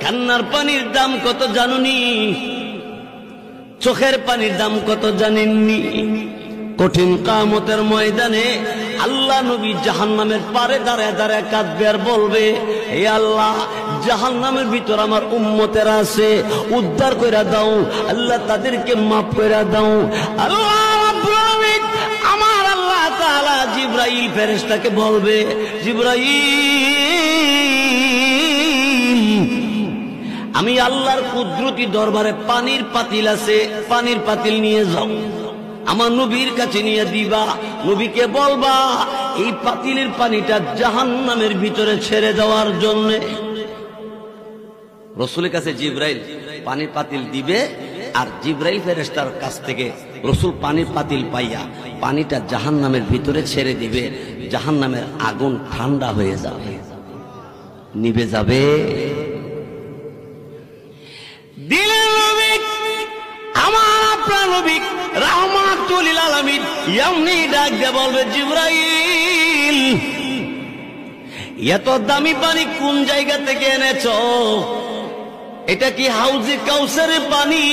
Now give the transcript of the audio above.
কান্নার পানির দাম কত জানুনি? চোখের পানির দাম কত জানেননি? কঠিন কিয়ামতের ময়দানে আল্লাহ নবী জাহান্নামের পারে দাঁড়ায় দাঁড়ায় কাঁদবে আর বলবে, হে আল্লাহ, জাহান্নামের ভিতর আমার উম্মতেরা আছে, উদ্ধার কইরা দাও আল্লাহ, তাদেরকে মাফ কইরা দাও। আল্লাহ রাব্বুল আলামিন, আমার আল্লাহ তাআলা জিবরাইল ফেরেশতাকে বলবে, জিবরাইল, আমি আল্লাহর কুদরতি দরবারে পানির পাতিল আছে, পানির পাতিল নিয়ে যাও, আমার নবীর কাছে নিয়ে দিবা। নবীকে বলবা এই পাতিলের পানিটা জাহান্নামের ভিতরে ছেড়ে দেওয়ার জন্য। রাসূলের কাছে জিবরাইল পানির পাতিল দিবে, আর জিবরাইল ফেরেশতার কাছ থেকে রাসূল পানির পাতিল পাইয়া পানিটা জাহান্নামের ভিতরে ছেড়ে দিবে। জাহান্নামের আগুন ঠান্ডা হয়ে যাবে, নিভে যাবে। দিলের নবী, আমার আপনার নবী রাহমাতুল লিল আলামিন এমনি ডাক দিয়ে বলবে, জিবরাইল, এত দামি পানি কোন জায়গা থেকে এনেছো? এটা কি হাউজে কাউসারের পানি?